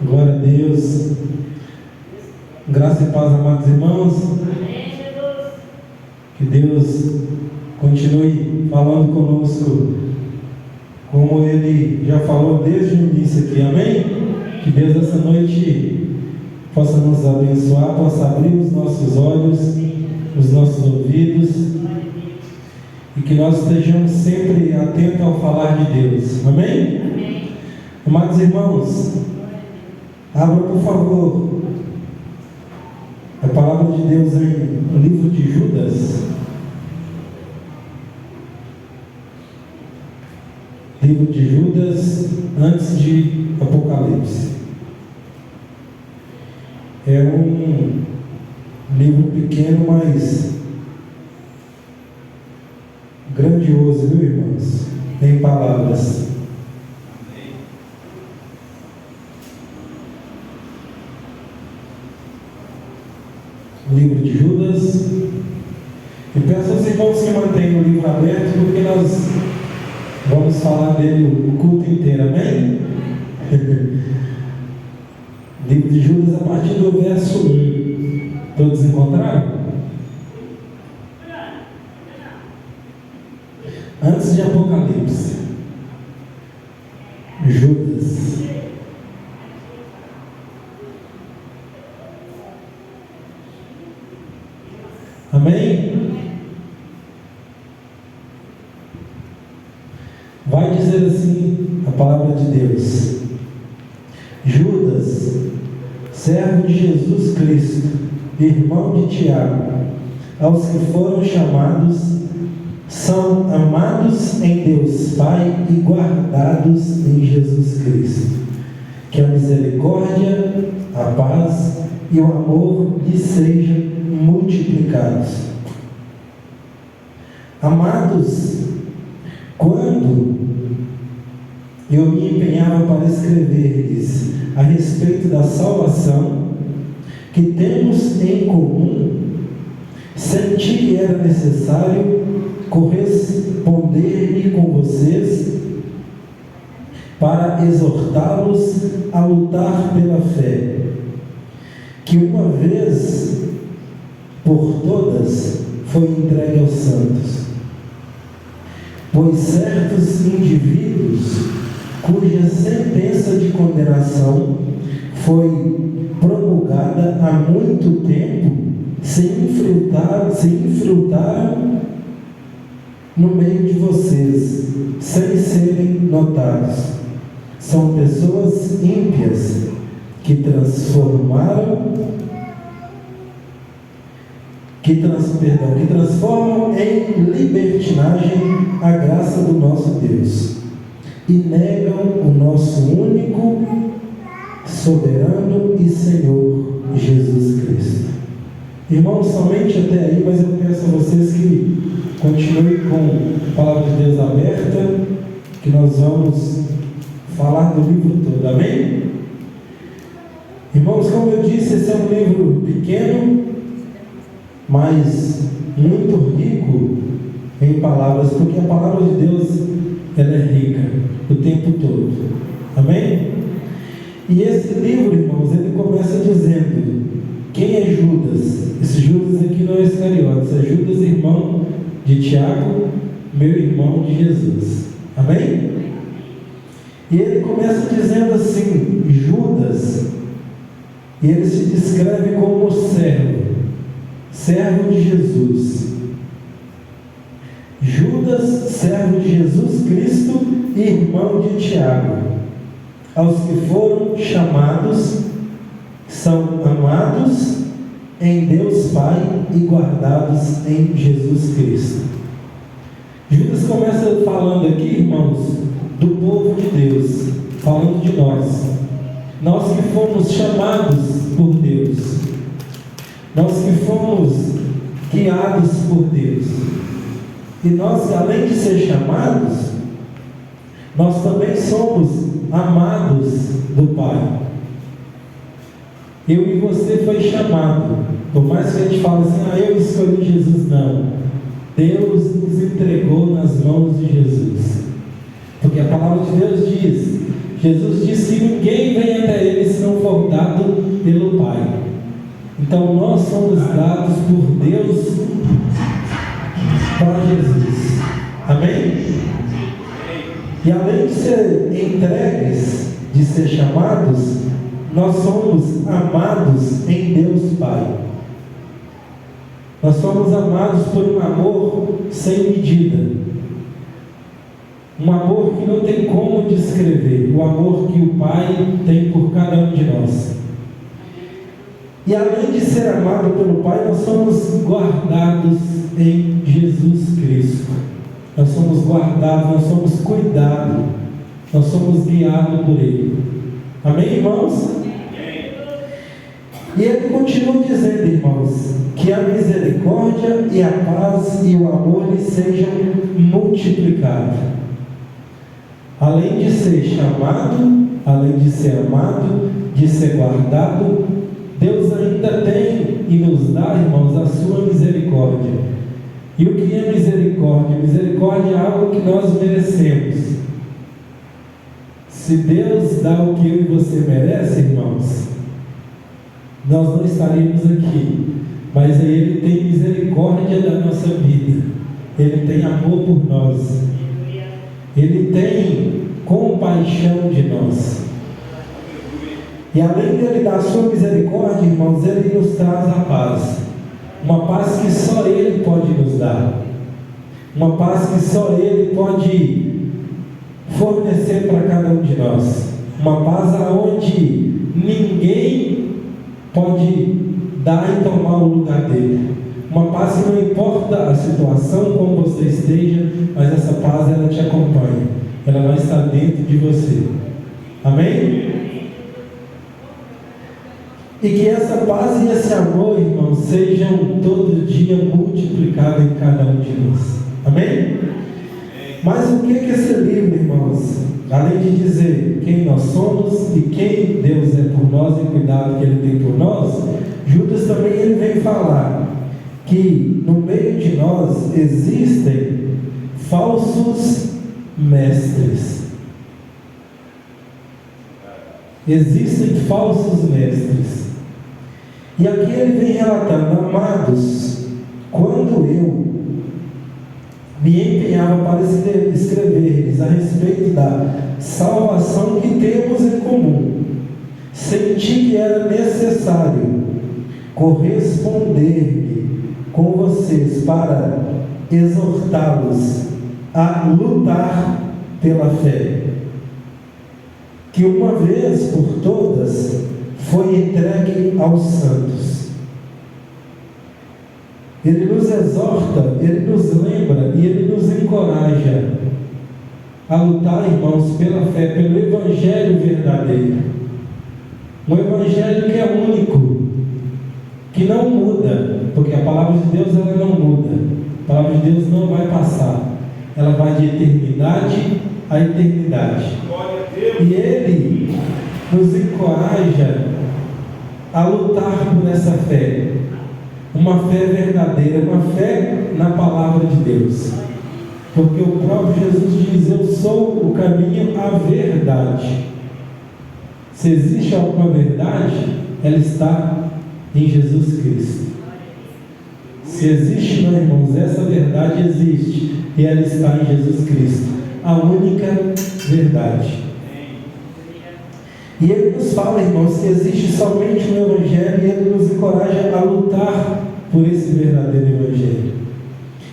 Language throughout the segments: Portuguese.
Glória a Deus. Graça e paz, amados irmãos. Que Deus continue falando conosco, como Ele já falou desde o início aqui, amém? Que Deus essa noite possa nos abençoar, possa abrir os nossos olhos, os nossos ouvidos, e que nós estejamos sempre atentos ao falar de Deus, amém? Amém. Amados irmãos, abra por favor a palavra de Deus no livro de Judas. Livro de Judas, antes de Apocalipse. É um livro pequeno, mas grandioso, viu, irmãos? Em palavras. Livro de Judas. E peço aos irmãos que mantenham o livro aberto, porque nós vamos falar dele o culto inteiro, amém? Livro de Judas, a partir do verso 1. Todos encontraram? Antes de Apocalipse. Judas. Amém? Vai dizer assim a palavra de Deus: Judas, servo de Jesus Cristo, irmão de Tiago, aos que foram chamados, são amados em Deus Pai e guardados em Jesus Cristo. Que a misericórdia, a paz e o amor lhes sejam multiplicados. Amados, quando eu me empenhava para escrever-lhes a respeito da salvação que temos em comum, senti que era necessário corresponder-me com vocês para exortá-los a lutar pela fé, que uma vez por todas foi entregue aos santos. Pois certos indivíduos, cuja sentença de condenação foi promulgada há muito tempo, se infiltraram no meio de vocês, sem serem notados. São pessoas ímpias que transformam em libertinagem a graça do nosso Deus e negam o nosso único, soberano e Senhor Jesus Cristo. Irmãos, somente até aí, mas eu peço a vocês que continuem com a palavra de Deus aberta, que nós vamos falar do livro todo, amém? Irmãos, como eu disse, esse é um livro pequeno, mas muito rico em palavras, porque a palavra de Deus, ela é rica o tempo todo, amém? E esse livro, irmãos, ele começa dizendo: quem é Judas? Esse Judas aqui não é Iscariotes, é Judas, irmão de Tiago, meu irmão de Jesus, amém? E ele começa dizendo assim: Judas, e ele se descreve como servo de Jesus. Judas, servo de Jesus Cristo e irmão de Tiago, aos que foram chamados, são amados em Deus Pai e guardados em Jesus Cristo. Judas começa falando aqui, irmãos, do povo de Deus, falando de nós que fomos chamados por Deus, nós que fomos guiados por Deus, e nós, além de ser chamados, nós também somos amados do Pai. Eu e você foi chamado, por mais que a gente fale assim: eu escolhi Jesus, não. Deus nos entregou nas mãos de Jesus, porque a palavra de Deus diz, Jesus disse que ninguém vem até Ele se não for dado pelo Pai. Então nós somos dados por Deus para Jesus. Amém? E além de ser entregues, de ser chamados, nós somos amados em Deus Pai. Nós somos amados por um amor sem medida. Um amor que não tem como descrever. O amor que o Pai tem por cada um de nós. E além de ser amado pelo Pai, nós somos guardados em Jesus Cristo. Nós somos guardados, nós somos cuidados, nós somos guiados por Ele. Amém, irmãos? E Ele continua dizendo, irmãos, que a misericórdia e a paz e o amor lhes sejam multiplicados. Além de ser chamado, além de ser amado, de ser guardado, Deus ainda tem e nos dá, irmãos, a sua misericórdia. E o que é misericórdia? Misericórdia é algo que nós merecemos. Se Deus dá o que eu e você merece, irmãos, nós não estaríamos aqui. Mas Ele tem misericórdia da nossa vida. Ele tem amor por nós. Ele tem compaixão de nós. E além dele dar a sua misericórdia, irmãos, Ele nos traz a paz. Uma paz que só Ele pode nos dar. Uma paz que só Ele pode fornecer para cada um de nós. Uma paz aonde ninguém pode dar e tomar o lugar dele. Uma paz que não importa a situação, como você esteja, mas essa paz ela te acompanha. Ela vai estar dentro de você. Amém? E que essa paz e esse amor, irmãos, sejam todo dia multiplicados em cada um de nós. Amém? Mas o que é esse livro, irmãos? Além de dizer quem nós somos e quem Deus é por nós e o cuidado que Ele tem por nós, Judas também ele vem falar que no meio de nós existem falsos mestres. Existem falsos mestres. E aqui ele vem relatando, amados, quando eu me empenhava para escrever-lhes a respeito da salvação que temos em comum, senti que era necessário corresponder-me com vocês para exortá-los a lutar pela fé, que uma vez por todas foi entregue aos santos. Ele nos exorta, Ele nos lembra e Ele nos encoraja a lutar, irmãos, pela fé, pelo Evangelho verdadeiro. Um Evangelho que é único, que não muda, porque a palavra de Deus ela não muda. A palavra de Deus não vai passar. Ela vai de eternidade a eternidade. E Ele nos encoraja a lutar por essa fé. Uma fé verdadeira, uma fé na palavra de Deus. Porque o próprio Jesus diz: eu sou o caminho à verdade. Se existe alguma verdade, ela está em Jesus Cristo. Se existe, meus irmãos, essa verdade existe e ela está em Jesus Cristo, a única verdade. E Ele nos fala, irmãos, que existe somente um Evangelho e Ele nos encoraja a lutar por esse verdadeiro Evangelho.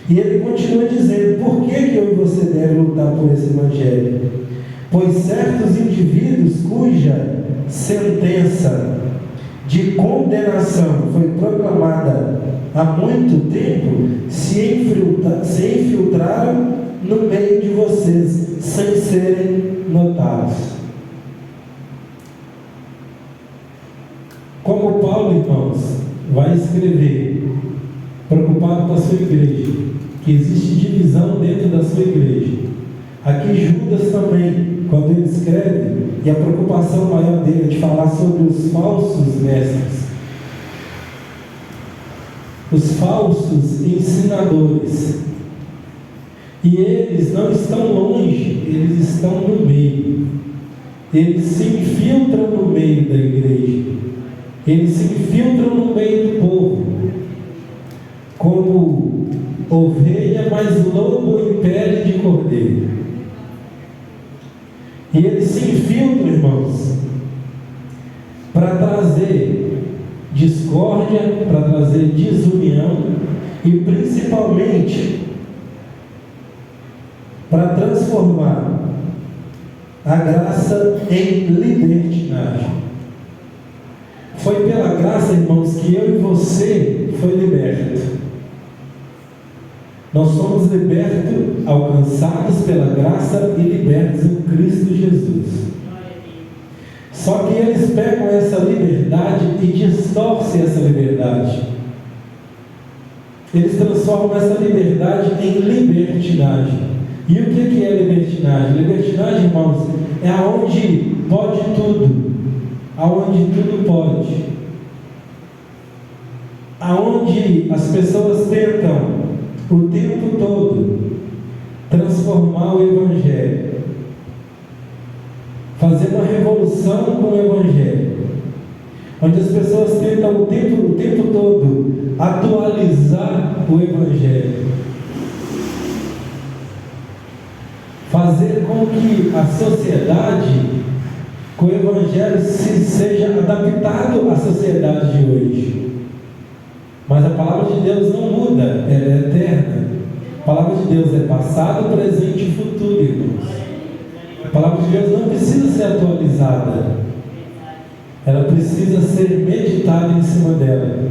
E Ele continua dizendo: por que eu e você devem lutar por esse Evangelho? Pois certos indivíduos cuja sentença de condenação foi proclamada há muito tempo se infiltraram no meio de vocês sem serem notados. Como Paulo, irmãos, vai escrever, preocupado com a sua igreja, que existe divisão dentro da sua igreja. Aqui Judas também, quando ele escreve, e a preocupação maior dele é de falar sobre os falsos mestres, os falsos ensinadores. E eles não estão longe, eles estão no meio. eles se infiltram no meio da igreja, eles se infiltram no meio do povo, como ovelha, mas lobo em pele de cordeiro. E eles se infiltram, irmãos, para trazer discórdia, para trazer desunião e principalmente para transformar a graça em libertinagem. Foi pela graça, irmãos, que eu e você foi liberto. Nós somos libertos, alcançados pela graça e libertos em Cristo Jesus. Só que eles pegam essa liberdade e distorcem essa liberdade. Eles transformam essa liberdade em libertinagem. E o que é libertinagem? Libertinagem, irmãos, é aonde pode tudo, aonde tudo pode, aonde as pessoas tentam o tempo todo transformar o Evangelho, fazer uma revolução com o Evangelho, onde as pessoas tentam o tempo todo atualizar o Evangelho, fazer com que a sociedade, com o Evangelho, seja adaptado à sociedade de hoje. Mas a palavra de Deus não muda, ela é eterna. A palavra de Deus é passado, presente e futuro, irmãos. A palavra de Deus não precisa ser atualizada, ela precisa ser meditada em cima dela,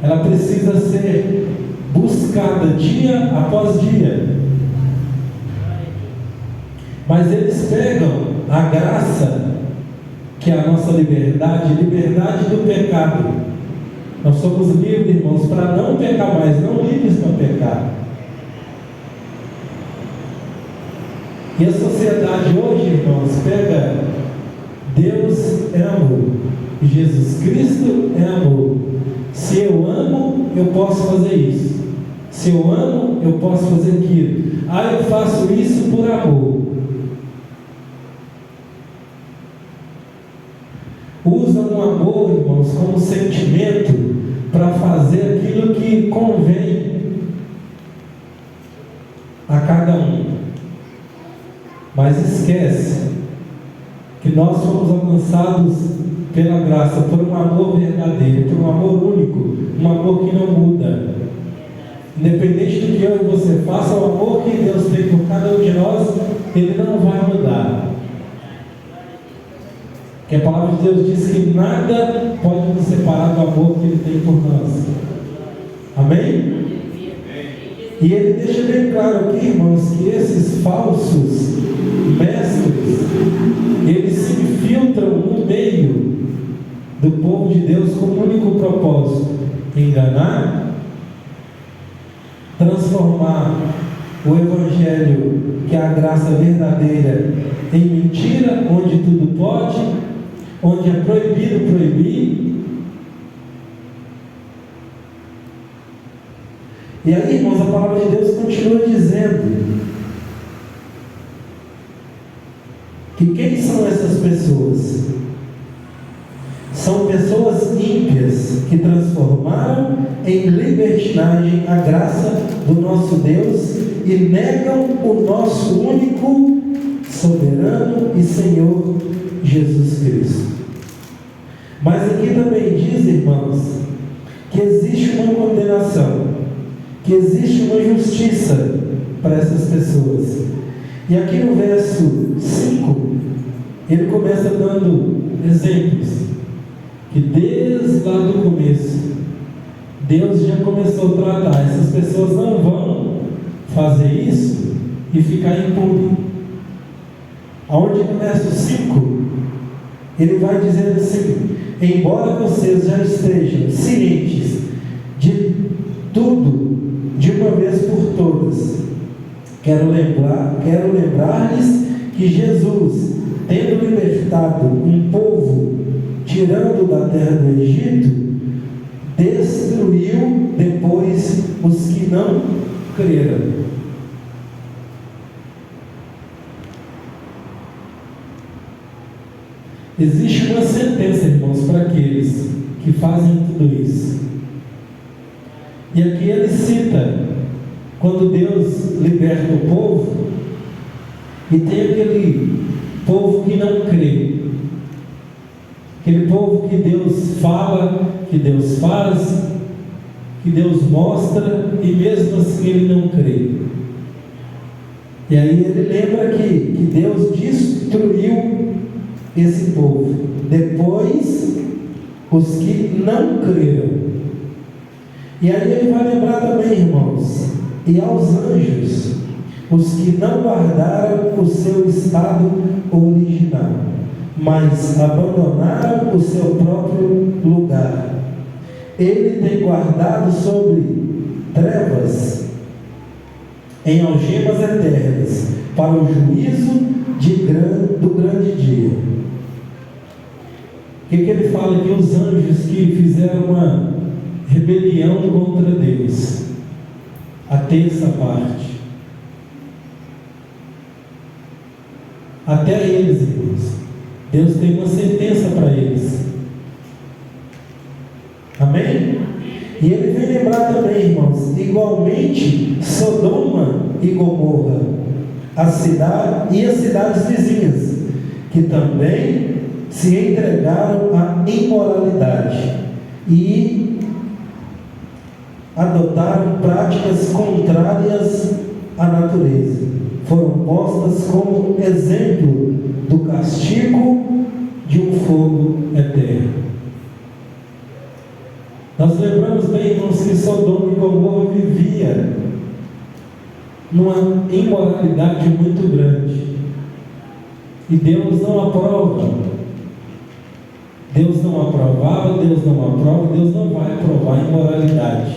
ela precisa ser buscada dia após dia. Mas eles pegam a graça, que é a nossa liberdade, liberdade do pecado. Nós somos livres, irmãos, para não pecar mais, não livres para pecar. E a sociedade hoje, irmãos, pega Deus é amor, Jesus Cristo é amor. Se eu amo, eu posso fazer isso. Se eu amo, eu posso fazer aquilo. Eu faço isso por amor. Usam o amor, irmãos, como sentimento para fazer aquilo que convém a cada um. Mas esquece que nós fomos alcançados pela graça, por um amor verdadeiro, por um amor único, um amor que não muda. Independente do que eu e você faça, o amor que Deus tem por cada um de nós, ele não vai mudar. Que a palavra de Deus diz que nada pode nos separar do amor que Ele tem por nós. Amém? E Ele deixa bem claro aqui, irmãos, que esses falsos mestres, eles se infiltram no meio do povo de Deus com um único propósito: enganar, transformar o Evangelho, que é a graça verdadeira, em mentira, onde tudo pode, onde é proibido proibir. E aí, irmãos, a palavra de Deus continua dizendo que quem são essas pessoas? São pessoas ímpias que transformaram em libertinagem a graça do nosso Deus e negam o nosso único, soberano e Senhor Jesus Cristo. Mas aqui também diz, irmãos, que existe uma condenação, que existe uma justiça para essas pessoas. E aqui no verso 5, ele começa dando exemplos, que desde lá do começo, Deus já começou a tratar. Essas pessoas não vão fazer isso e ficar impune. Aonde no verso 5, ele vai dizer assim: embora vocês já estejam cientes de tudo, de uma vez por todas, quero lembrar-lhes que Jesus, tendo libertado um povo, tirando da terra do Egito, destruiu depois os que não creram. Existe uma sentença, irmãos, para aqueles que fazem tudo isso. E aqui ele cita quando Deus liberta o povo, e tem aquele povo que não crê, aquele povo que Deus fala, que Deus faz, que Deus mostra, e mesmo assim ele não crê. E aí ele lembra que Deus destruiu esse povo, depois os que não creram. E aí ele vai lembrar também, irmãos, e aos anjos, os que não guardaram o seu estado original, mas abandonaram o seu próprio lugar. Ele tem guardado sobre trevas em algemas eternas, para o juízo do grande dia. O que ele fala aqui? Os anjos que fizeram uma rebelião contra Deus, a terça parte. Até eles, irmãos, Deus tem uma sentença para eles. Amém? E ele vem lembrar também, irmãos, igualmente Sodoma e Gomorra, a cidade e as cidades vizinhas, que também se entregaram à imoralidade e adotaram práticas contrárias à natureza. Foram postas como exemplo do castigo de um fogo eterno. Nós lembramos bem, irmãos, que Sodoma e Gomorra vivia numa imoralidade muito grande. E Deus não aprova. Deus não aprovava, Deus não aprova, Deus não vai aprovar a imoralidade.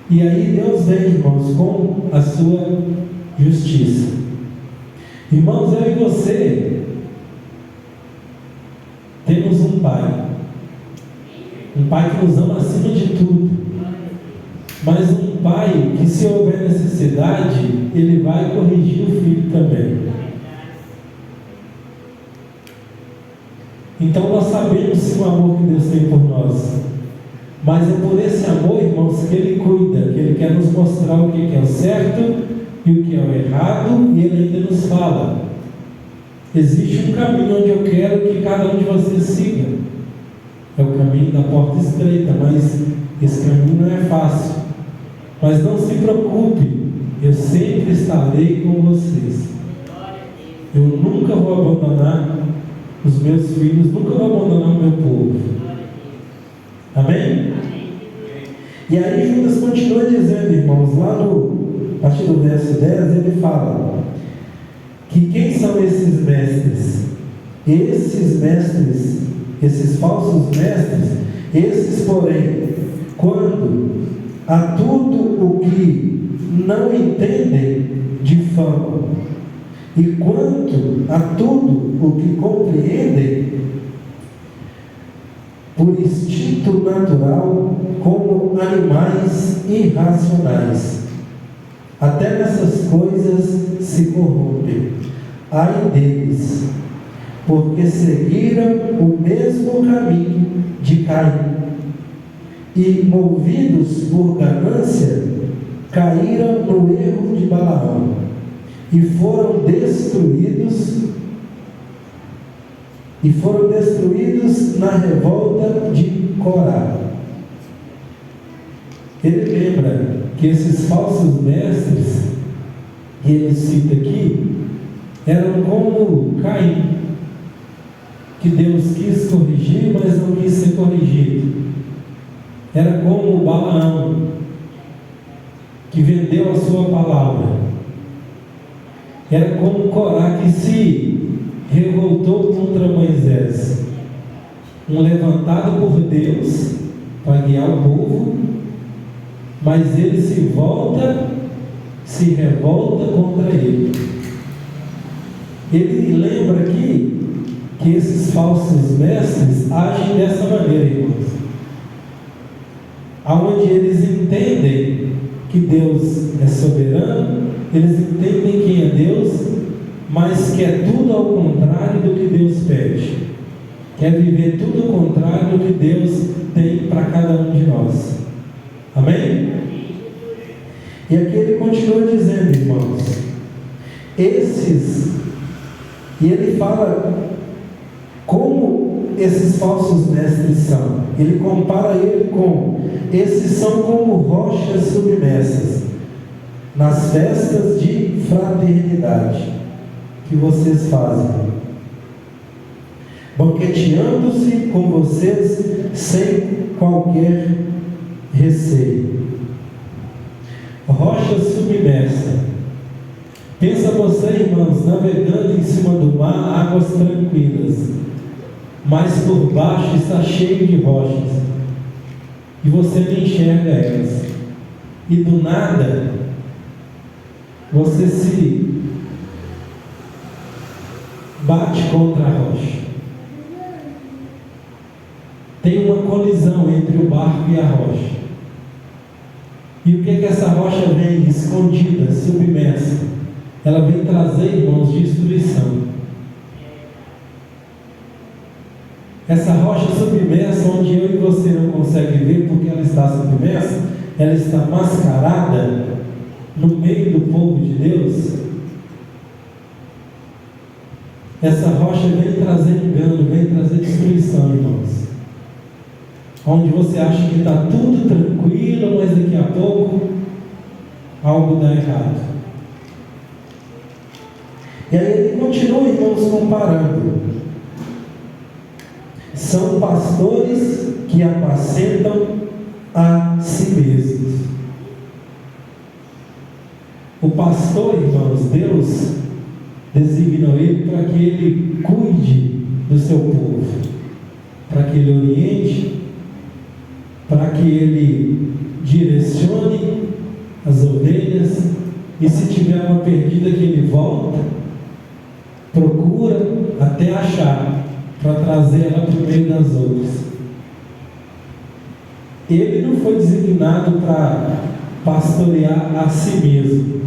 E aí Deus vem, irmãos, com a sua justiça. Irmãos, eu e você temos um Pai que nos ama acima de tudo, mas um Pai que, se houver necessidade, Ele vai corrigir o filho também. Então nós sabemos sim o amor que Deus tem por nós, mas é por esse amor, irmãos, que Ele cuida, que Ele quer nos mostrar o que é o certo e o que é o errado, e Ele ainda nos fala: existe um caminho onde eu quero que cada um de vocês siga. É o caminho da porta estreita, mas esse caminho não é fácil. Mas não se preocupe, eu sempre estarei com vocês. Eu nunca vou abandonar os meus filhos, nunca vou abandonar o meu povo. Amém? E aí Judas continua dizendo, irmãos, lá a partir do verso 10, ele fala que quem são esses mestres? Esses mestres, esses falsos mestres, esses, porém, quando a tudo o que não entendem, difamam, e quanto a tudo o que compreendem, por instinto natural, como animais irracionais, até nessas coisas se corrompem. Ai deles, porque seguiram o mesmo caminho de Caim, e, movidos por ganância, caíram no erro de Balaão, e foram destruídos na revolta de Corá. Ele lembra que esses falsos mestres, que ele cita aqui, eram como Caim, que Deus quis corrigir, mas não quis ser corrigido. Era como Balaão, que vendeu a sua palavra. Era como Corá, que se revoltou contra Moisés, um levantado por Deus para guiar o povo, mas ele se revolta contra ele. Ele lembra aqui que esses falsos mestres agem dessa maneira, irmãos, aonde eles entendem que Deus é soberano, eles entendem quem é Deus, mas quer tudo ao contrário do que Deus pede. Quer viver tudo ao contrário do que Deus tem para cada um de nós. Amém? E aqui ele continua dizendo, irmãos, e ele fala como esses falsos mestres são. Ele compara ele com: esses são como rochas submersas nas festas de fraternidade que vocês fazem, banqueteando-se com vocês sem qualquer receio. Rocha submersa. Pensa você, irmãos, navegando em cima do mar, águas tranquilas, mas por baixo está cheio de rochas e você não enxerga elas, e do nada você se bate contra a rocha. Tem uma colisão entre o barco e a rocha. E o que essa rocha vem escondida, submersa? Ela vem trazer, irmãos, destruição. Essa rocha submersa, onde eu e você não conseguem ver porque ela está submersa, ela está mascarada no meio do povo de Deus. Essa rocha vem trazer engano, vem trazer destruição, irmãos. Onde você acha que está tudo tranquilo, mas daqui a pouco algo dá errado. E aí ele continua, irmãos, comparando. São pastores que apacentam a si mesmos. O pastor, irmãos, Deus designou ele para que ele cuide do seu povo, para que ele oriente, para que ele direcione as ovelhas, e se tiver uma perdida que ele volta, procura até achar, para trazer ela para o meio das outras. Ele não foi designado para pastorear a si mesmo,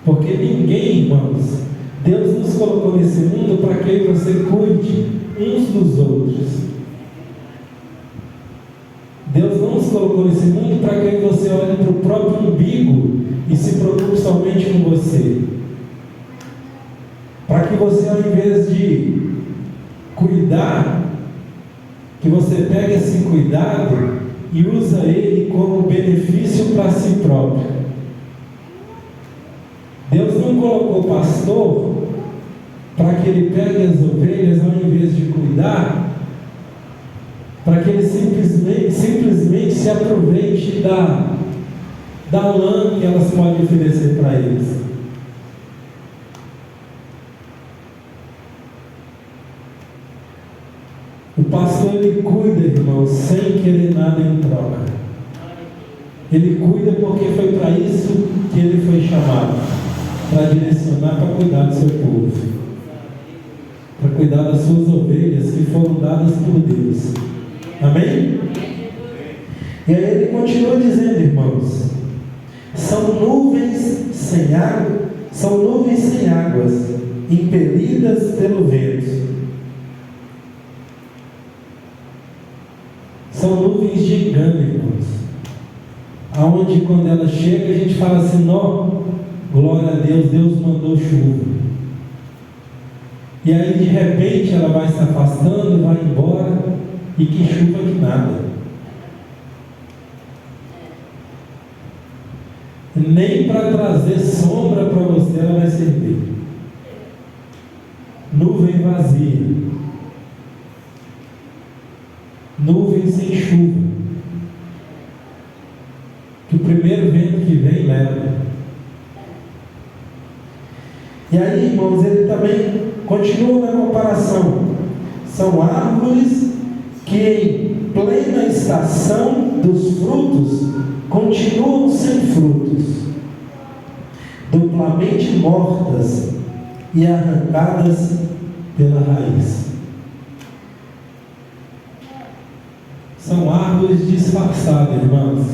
porque ninguém, irmãos, Deus nos colocou nesse mundo para que você cuide uns dos outros. Deus não nos colocou nesse mundo para que você olhe para o próprio umbigo e se preocupe somente com você. Para que você, ao invés de cuidar, que você pegue esse cuidado e usa ele como benefício para si próprio. Deus não colocou pastor para que ele pegue as ovelhas, ao invés de cuidar, para que ele simplesmente se aproveite da lã que elas podem oferecer para eles. O pastor, ele cuida, irmãos, sem querer nada em troca. Ele cuida porque foi para isso que ele foi chamado, para direcionar, para cuidar do seu povo, para cuidar das suas ovelhas que foram dadas por Deus. Amém? E aí ele continua dizendo, irmãos, são nuvens sem águas, impelidas pelo vento. São nuvens de engano, irmãos, aonde quando ela chega a gente fala assim: não, glória a Deus, Deus mandou chuva. E aí de repente ela vai se afastando, vai embora, e que chuva que nada. Nem para trazer sombra para você ela vai servir. Nuvem vazia, nuvem sem chuva, que o primeiro vento que vem leva. E aí, irmãos, ele também continua na comparação. São árvores que em plena estação dos frutos continuam sem frutos, duplamente mortas e arrancadas pela raiz. São árvores disfarçadas, irmãos.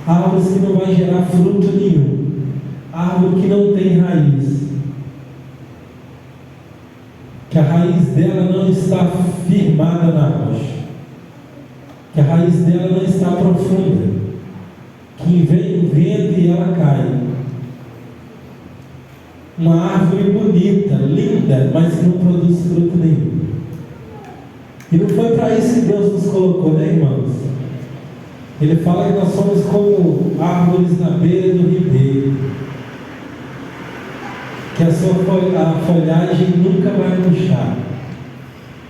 Árvores que não vai gerar fruto nenhum. Árvore que não tem raiz. que a raiz dela não está firmada na rocha, que a raiz dela não está profunda, que vem o vento e ela cai. Uma árvore bonita, linda, mas que não produz fruto nenhum. E não foi para isso que Deus nos colocou, né, irmãos? Ele fala que nós somos como árvores na beira do ribeiro, que a folhagem nunca vai murchar,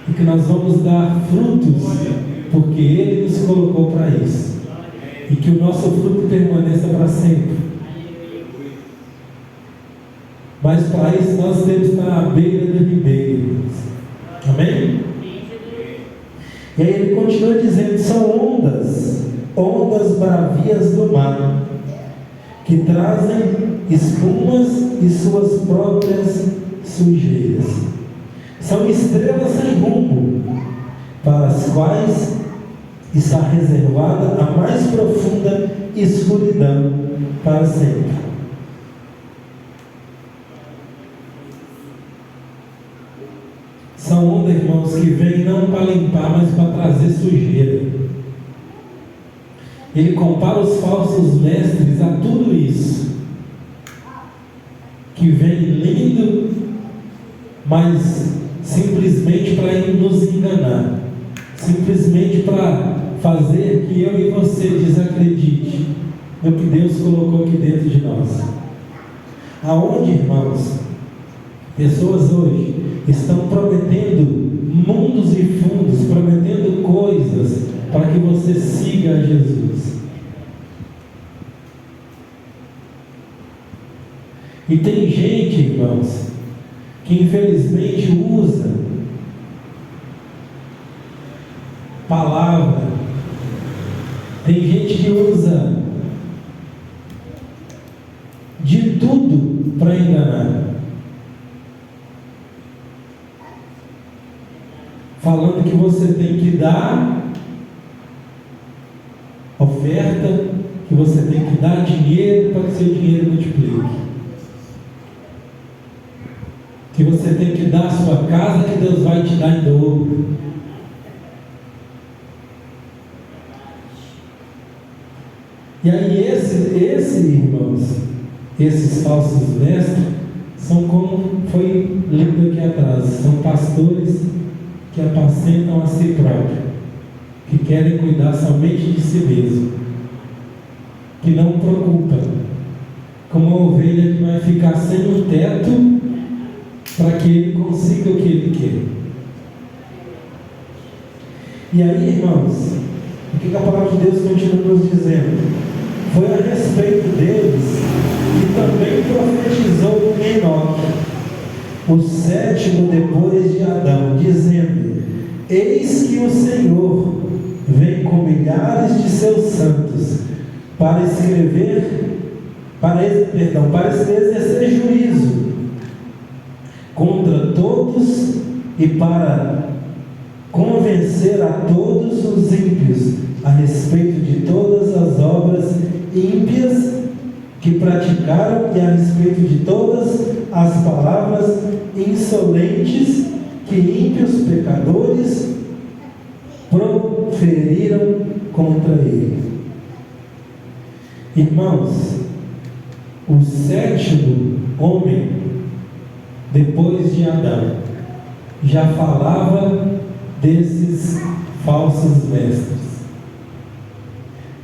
e que nós vamos dar frutos, porque Ele nos colocou para isso, e que o nosso fruto permaneça para sempre. Mas para isso nós temos que estar à beira do ribeiro. Amém? E aí ele continua dizendo: são ondas bravias do mar, que trazem espumas e suas próprias sujeiras. São estrelas sem rumo, para as quais está reservada a mais profunda escuridão para sempre. São ondas, irmãos, que vêm não para limpar, mas para trazer sujeira. Ele compara os falsos mestres a tudo isso, que vem lindo, mas simplesmente para nos enganar, simplesmente para fazer que eu e você desacredite no que Deus colocou aqui dentro de nós. Aonde, irmãos, pessoas hoje estão prometendo mundos e fundos, prometendo coisas para que você siga a Jesus. E tem gente, irmãos, que infelizmente usa palavra, tem gente que usa de tudo para enganar, falando que você tem que dar oferta, que você tem que dar dinheiro para que seu dinheiro multiplique, que você tem que dar a sua casa, que Deus vai te dar em dobro. E aí irmãos, esses falsos mestres são como foi lido aqui atrás, são pastores que apacentam a si próprio, que querem cuidar somente de si mesmo, que não preocupam, como uma ovelha que vai ficar sem um teto para que ele consiga o que ele quer. E aí, irmãos, o que a palavra de Deus continua nos dizendo? Foi a respeito deles que também profetizou Enoque, o sétimo depois de Adão, dizendo: eis que o Senhor vem com milhares de seus santos para exercer juízo contra todos e para convencer a todos os ímpios a respeito de todas as obras ímpias que praticaram e a respeito de todas as palavras insolentes que ímpios pecadores proferiram contra ele. Irmãos, o sétimo homem depois de Adão já falava desses falsos mestres.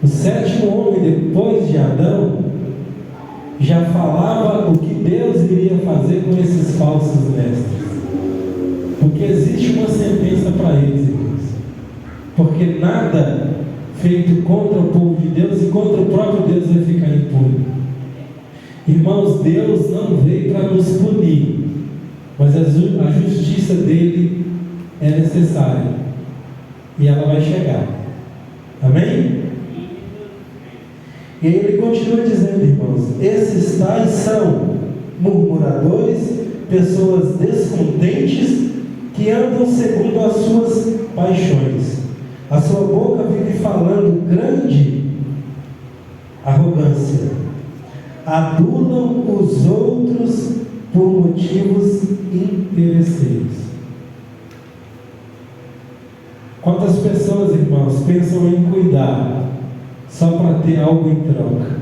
O sétimo homem depois de Adão já falava o que Deus iria fazer com esses falsos mestres, porque existe uma sentença para eles, irmãos, porque nada feito contra o povo de Deus e contra o próprio Deus vai ficar impune. Irmãos, Deus não veio para nos punir, mas a justiça dele é necessária e ela vai chegar. Amém? E ele continua dizendo, irmãos: esses tais são murmuradores, pessoas descontentes, que andam segundo as suas paixões. A sua boca vive falando grande arrogância. Adulam os outros por motivos interesseiros. Quantas pessoas, irmãos, pensam em cuidar só para ter algo em troca?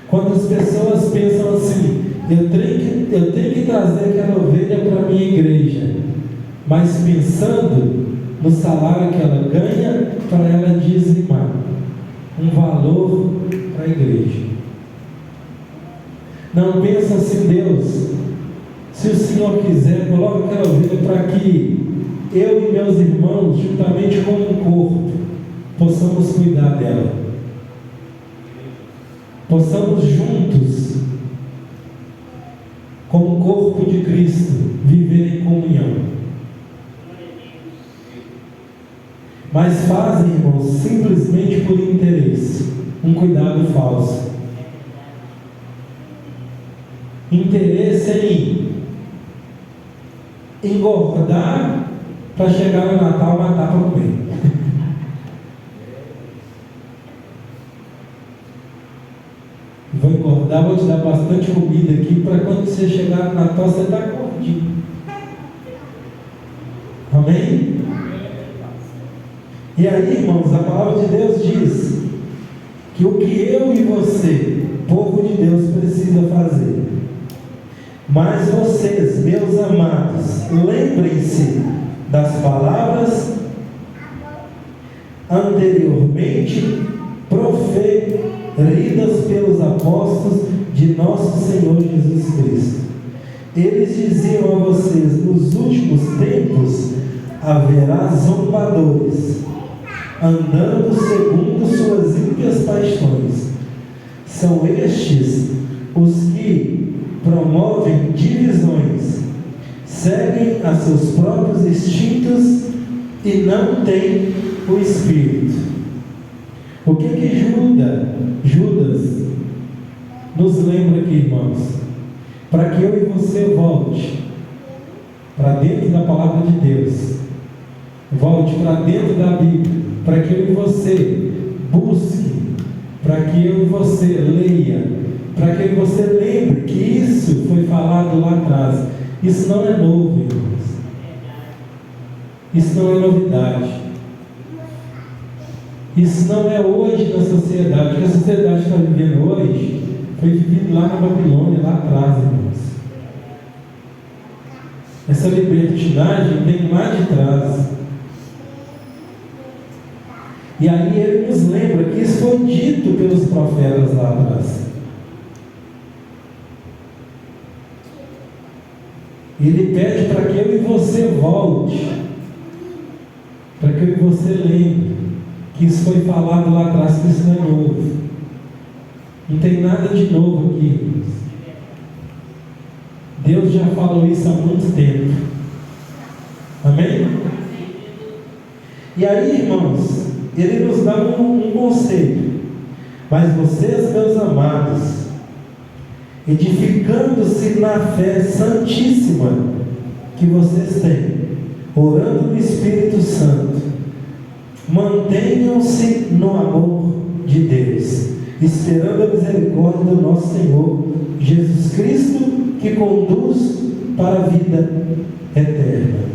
Quantas pessoas pensam assim: eu tenho que trazer aquela ovelha para a minha igreja, mas pensando no salário que ela ganha para ela dizimar um valor para a igreja. Não pensa assim: Deus, se o Senhor quiser, coloca aquela ovelha para que eu e meus irmãos, juntamente com um corpo, possamos cuidar dela, possamos juntos, como corpo de Cristo, viver em comunhão. Mas fazem, irmãos, simplesmente por interesse, um cuidado falso. Interesse em engordar para chegar no Natal matar para comer. Vou engordar, vou te dar bastante comida aqui para quando você chegar no Natal você está gordinho. Amém? E aí, irmãos, a palavra de Deus diz que o que eu e você, povo de Deus, precisa fazer. Mas vocês, meus amados, lembrem-se das palavras anteriormente proferidas pelos apóstolos de nosso Senhor Jesus Cristo. Eles diziam a vocês: nos últimos tempos haverá zombadores, andando segundo suas ímpias paixões. São estes os que promovem divisões, seguem a seus próprios instintos e não têm o Espírito. O que Judas nos lembra aqui, irmãos? Para que eu e você volte para dentro da palavra de Deus, volte para dentro da Bíblia, para que eu e você busque, para que eu e você leia, para que você lembre que isso foi falado lá atrás. Isso não é novo, irmãos. Isso não é novidade. Isso não é hoje na sociedade. O que a sociedade está vivendo hoje foi vivido lá na Babilônia, lá atrás, irmãos. Essa libertinagem vem lá de trás. E aí ele nos lembra que isso foi dito pelos profetas lá atrás. Ele pede para que eu e você volte, para que eu e você lembre que isso foi falado lá atrás, que isso não é novo. Não tem nada de novo aqui, irmãos. Deus já falou isso há muito tempo. Amém? E aí, irmãos, ele nos dá um conselho. Mas vocês, meus amados, edificando-se na fé santíssima que vocês têm, orando no Espírito Santo, mantenham-se no amor de Deus, esperando a misericórdia do nosso Senhor Jesus Cristo, que conduz para a vida eterna.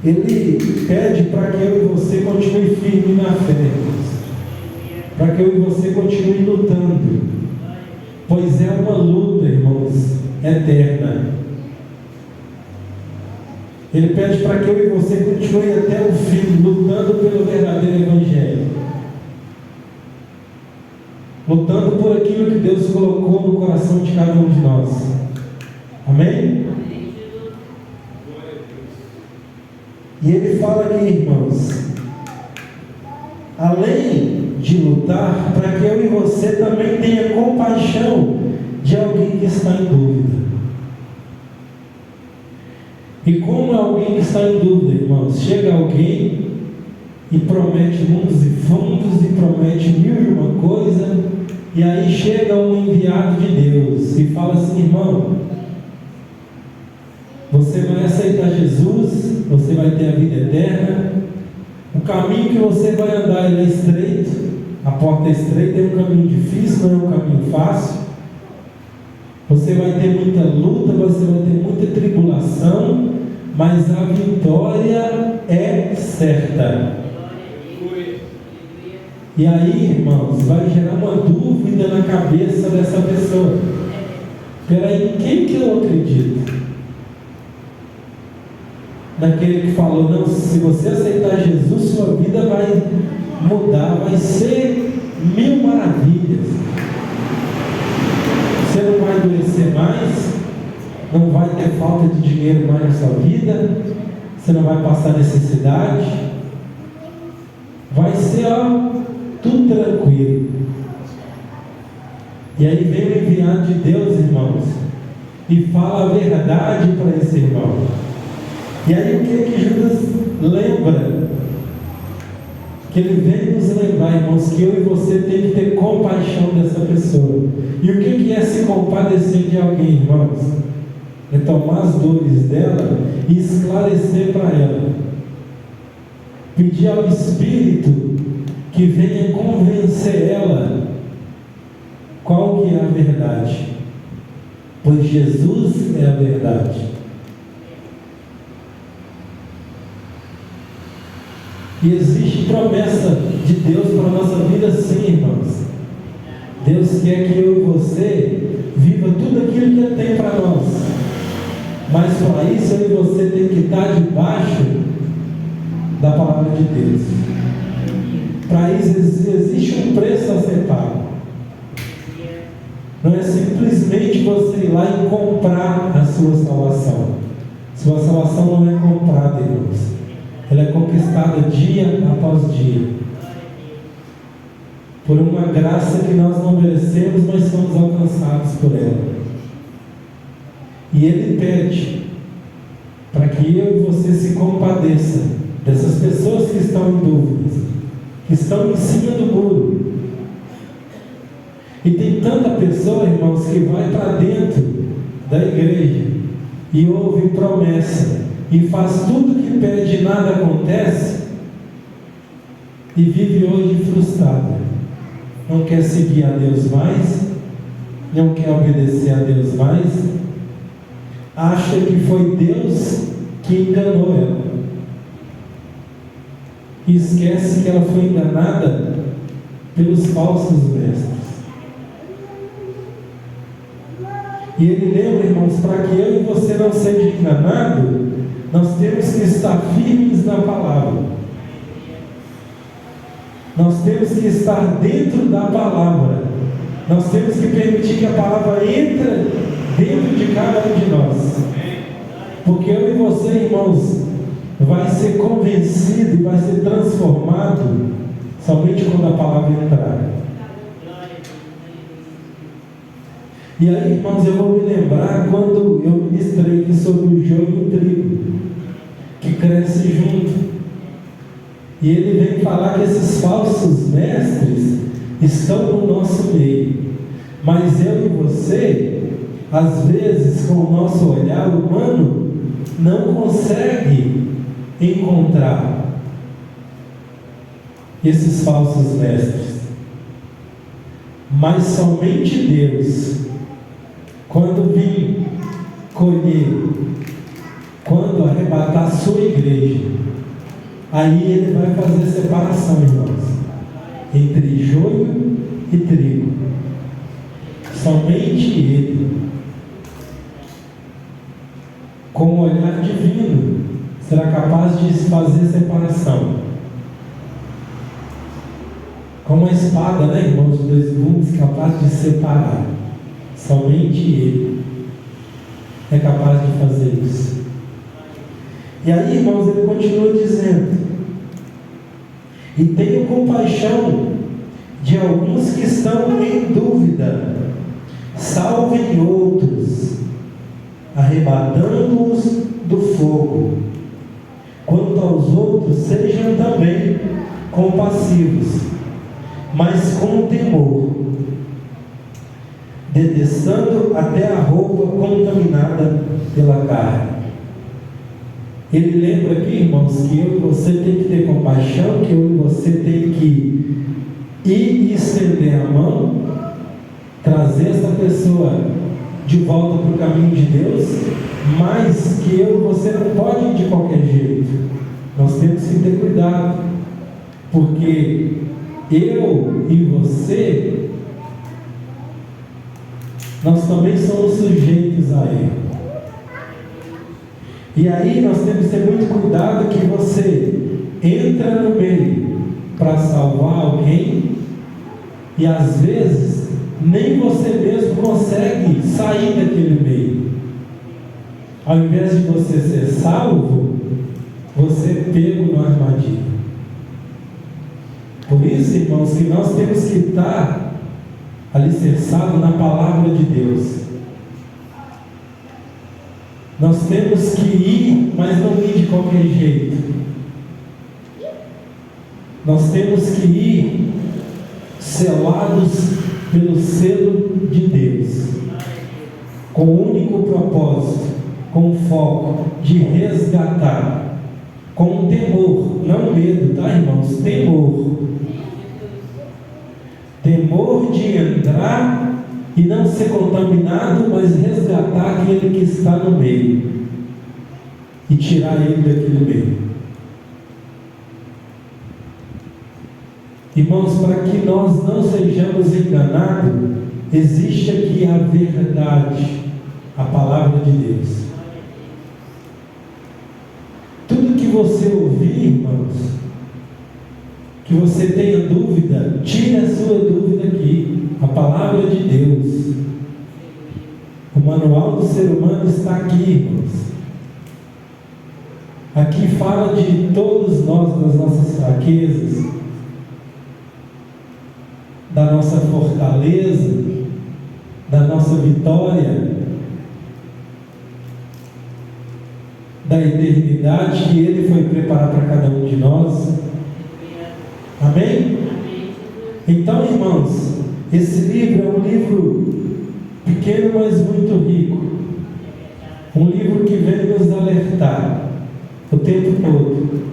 Ele pede para que eu e você continue firme na fé, para que eu e você continue lutando, pois é uma luta, irmãos, eterna. Ele pede para que eu e você continue até o fim, lutando pelo verdadeiro Evangelho, lutando por aquilo que Deus colocou no coração de cada um de nós. Amém? E ele fala aqui, irmãos, além de lutar, para que eu e você também tenha compaixão de alguém que está em dúvida. E como alguém que está em dúvida, irmãos, chega alguém e promete mundos e fundos, e promete 1001 coisa, e aí chega um enviado de Deus e fala assim: irmão, você vai aceitar Jesus, você vai ter a vida eterna, o caminho que você vai andar ele é estreito, a porta é estreita, é um caminho difícil, não é um caminho fácil, você vai ter muita luta, você vai ter muita tribulação, mas a vitória é certa. E aí, irmãos, vai gerar uma dúvida na cabeça dessa pessoa. Peraí, quem que eu acredito? Naquele que falou, não, se você aceitar Jesus, sua vida vai mudar, vai ser 1000 maravilhas. Você não vai adoecer mais, não vai ter falta de dinheiro mais na sua vida, você não vai passar necessidade, vai ser tudo tranquilo. E aí vem o enviado de Deus, irmãos, e fala a verdade para esse irmão. E aí o que Judas lembra? Que ele vem nos lembrar, irmãos, que eu e você tem que ter compaixão dessa pessoa. E o que é se compadecer de alguém, irmãos? É tomar as dores dela e esclarecer para ela. Pedir ao Espírito que venha convencer ela qual que é a verdade. Pois Jesus é a verdade. E existe promessa de Deus para a nossa vida, sim, irmãos. Deus quer que eu e você viva tudo aquilo que Ele tem para nós. Mas para isso eu e você tem que estar debaixo da palavra de Deus. Para isso existe um preço a ser pago. Não é simplesmente você ir lá e comprar a sua salvação. Sua salvação não é comprada, irmãos. Ela é conquistada dia após dia. Por uma graça que nós não merecemos, mas somos alcançados por ela. E Ele pede para que eu e você se compadeça dessas pessoas que estão em dúvidas, que estão em cima do muro. E tem tanta pessoa, irmãos, que vai para dentro da igreja e ouve promessa e faz tudo que pede e nada acontece, e vive hoje frustrado. Não quer seguir a Deus mais, não quer obedecer a Deus mais, acha que foi Deus que enganou ela, e esquece que ela foi enganada pelos falsos mestres. E ele lembra, irmãos, para que eu e você não seja enganado, nós temos que estar firmes na palavra. Nós temos que estar dentro da palavra. Nós temos que permitir que a palavra entre dentro de cada um de nós. Porque eu e você, irmãos, vai ser convencido e vai ser transformado somente quando a palavra entrar. E aí, irmãos, eu vou me lembrar quando eu ministrei aqui sobre o joio e o trigo, que cresce junto. E ele vem falar que esses falsos mestres estão no nosso meio. Mas eu e você, às vezes, com o nosso olhar humano, não consegue encontrar esses falsos mestres. Mas somente Deus, quando vir colher, quando arrebatar a sua igreja, aí Ele vai fazer separação, irmãos, entre joio e trigo. Somente Ele, com o olhar divino, será capaz de fazer separação. Como a espada, né, irmãos, de dois gumes, capaz de separar. Somente Ele é capaz de fazer isso. E aí, irmãos, ele continua dizendo: e tenho compaixão de alguns que estão em dúvida, salvem outros, arrebatando-os do fogo. Quanto aos outros, sejam também compassivos, mas com temor, detestando até a roupa contaminada pela carne. Ele lembra aqui, irmãos, que eu e você tem que ter compaixão, que eu e você tem que ir e estender a mão, trazer essa pessoa de volta para o caminho de Deus, Mas que eu e você não pode ir de qualquer jeito. Nós temos que ter cuidado, porque eu e você, nós também somos sujeitos a ele. E aí nós temos que ter muito cuidado que você entra no meio para salvar alguém e às vezes nem você mesmo consegue sair daquele meio. Ao invés de você ser salvo, você é pego na armadilha. Por isso, irmãos, que nós temos que estar alicerçados na palavra de Deus. Nós temos que ir, mas não ir de qualquer jeito. Nós temos que ir selados pelo selo de Deus, com o único propósito, com o foco de resgatar, com temor, não medo, tá, irmãos? Temor. Temor de entrar e não ser contaminado, mas resgatar aquele que está no meio e tirar ele daquele meio. Irmãos, para que nós não sejamos enganados, existe aqui a verdade, a palavra de Deus. Tudo que você ouvir, irmãos, que você tenha dúvida, tire a sua dúvida aqui, a palavra de Deus. O manual do ser humano está aqui, irmãos. Aqui fala de todos nós, das nossas fraquezas, da nossa fortaleza, da nossa vitória, da eternidade que Ele foi preparar para cada um de nós. Amém? Então, irmãos, esse livro é um livro pequeno, mas muito rico. Um livro que vem nos alertar o tempo todo.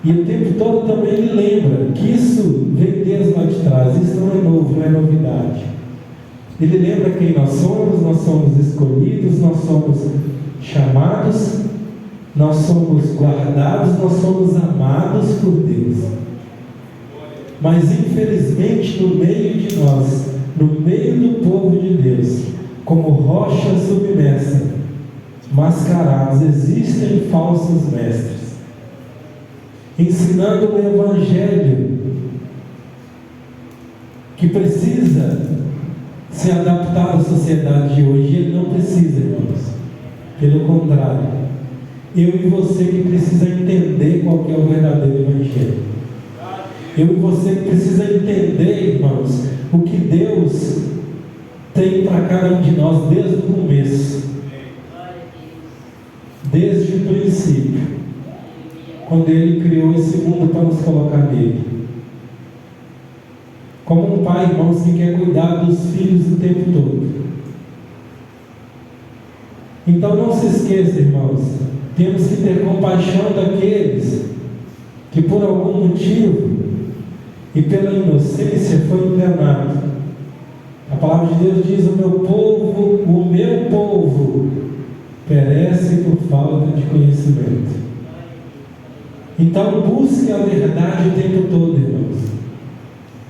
E o tempo todo também ele lembra que isso vem desde lá de trás. Isso não é novo, não é novidade. Ele lembra quem nós somos escolhidos, nós somos chamados, nós somos guardados, nós somos amados por Deus. Mas infelizmente no meio de nós, no meio do povo de Deus, como rocha submersa, mascarados, existem falsos mestres, ensinando o Evangelho, que precisa se adaptar à sociedade de hoje. Ele não precisa, irmãos. Pelo contrário, eu e você que precisa entender qual que é o verdadeiro Evangelho. Eu e você que precisa entender, irmãos, o que Deus tem para cada um de nós desde o começo, desde o princípio, quando Ele criou esse mundo para nos colocar nele. Como um pai, irmãos, que quer cuidar dos filhos o tempo todo. Então não se esqueça, irmãos, temos que ter compaixão daqueles que por algum motivo e pela inocência foi enganado. A palavra de Deus diz: o meu povo perece por falta de conhecimento. Então busque a verdade o tempo todo, irmãos.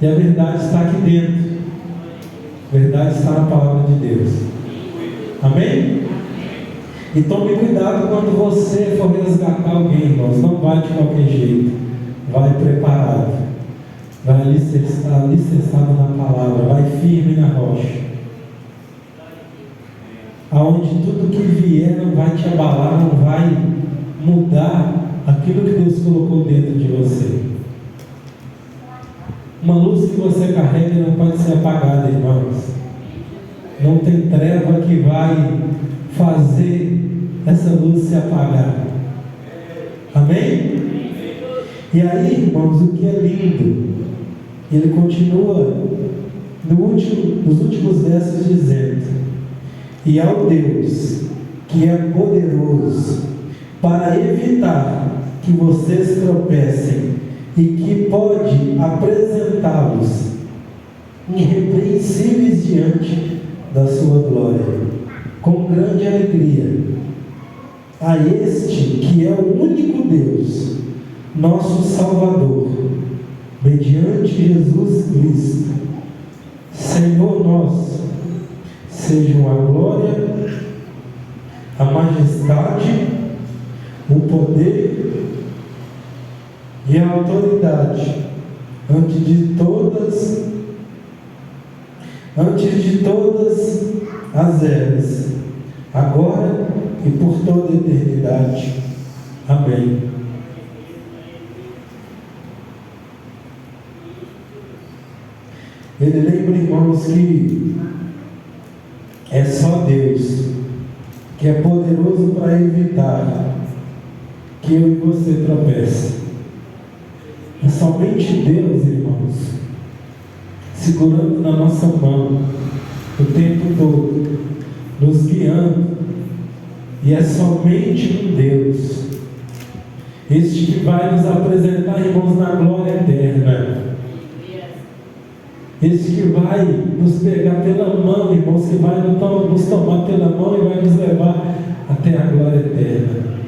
E a verdade está aqui dentro. A verdade está na palavra de Deus. Amém? E tome cuidado quando você for resgatar alguém, irmãos. Não vai de qualquer jeito. Vai preparado. Vai alicerçado na palavra. Vai firme na rocha. Aonde tudo que vier não vai te abalar, não vai mudar aquilo que Deus colocou dentro de você. Uma luz que você carrega não pode ser apagada, irmãos. Não tem treva que vai fazer essa luz se apagar. Amém? E aí, irmãos, o que é lindo, ele continua nos últimos versos dizendo: e ao Deus que é poderoso para evitar que vocês tropecem e que pode apresentá-los irrepreensíveis diante da sua glória, com grande alegria a este que é o único Deus, nosso Salvador, mediante Jesus Cristo, Senhor nosso, sejam a glória, a majestade, o poder e a autoridade antes de todas as eras, agora e por toda a eternidade. Amém. Ele lembra, irmãos, que é só Deus que é poderoso para evitar que eu e você tropece. É somente Deus, irmãos, segurando na nossa mão o tempo todo, nos guiando. E é somente um Deus, este que vai nos apresentar, irmãos, na glória eterna. Este que vai nos pegar pela mão, irmãos, que vai nos tomar pela mão e vai nos levar até a glória eterna.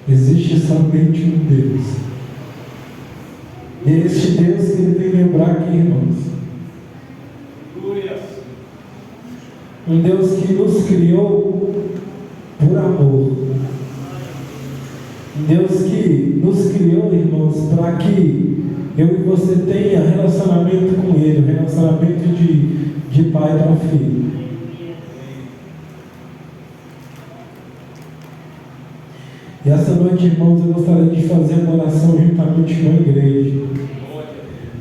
Existe somente um Deus. E é este Deus que ele vem lembrar aqui, irmãos. Um Deus que nos criou por amor. Um Deus que nos criou, irmãos, para que eu e você tenha relacionamento com Ele, relacionamento de pai para filho. E essa noite, irmãos, eu gostaria de fazer uma oração juntamente com a igreja,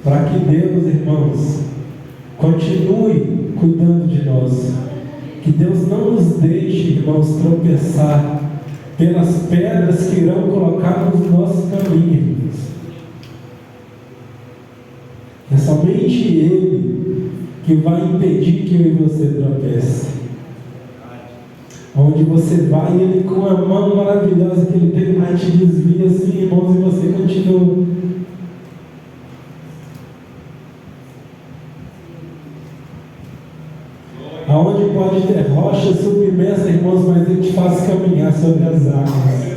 para que Deus, irmãos, continue cuidando de nós. Que Deus não nos deixe, irmãos, tropeçar pelas pedras que irão colocar nos nossos caminhos. É somente Ele que vai impedir que eu e você tropece. Onde você vai, Ele com a mão maravilhosa que Ele tem, vai te desvia assim, irmãos, e você continua. Aonde pode ter rocha submersa, irmãos, mas Ele te faz caminhar sobre as águas.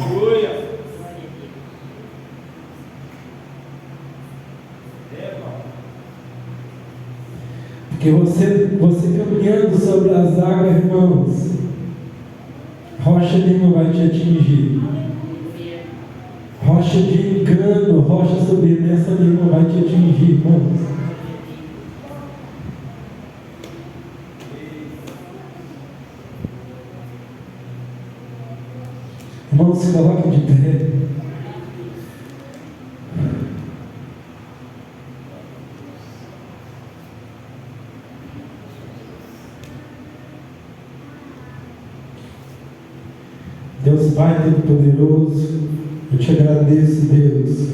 Porque você caminhando sobre as águas, irmãos, rocha nenhuma vai te atingir. Rocha de engano, rocha submersa nenhuma vai te atingir, irmãos. Irmãos, se coloquem de pé. Deus Pai Todo-Poderoso, eu te agradeço, Deus.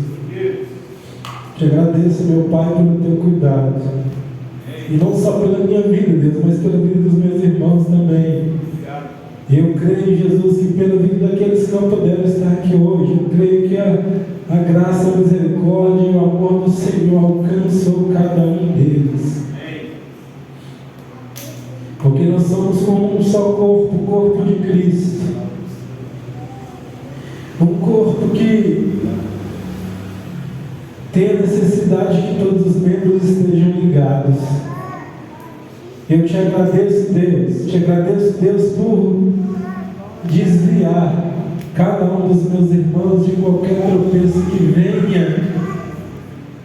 Te agradeço, meu Pai, pelo teu cuidado. E não só pela minha vida, Deus, mas pela vida dos meus irmãos também. Eu creio, Jesus, que pela vida daqueles que não puderam estar aqui hoje, eu creio que a graça, a misericórdia e o amor do Senhor alcançou cada um deles. Porque nós somos como um só corpo, o corpo de Cristo. Um corpo que tem a necessidade que todos os membros estejam ligados. Eu te agradeço, Deus, por desviar cada um dos meus irmãos de qualquer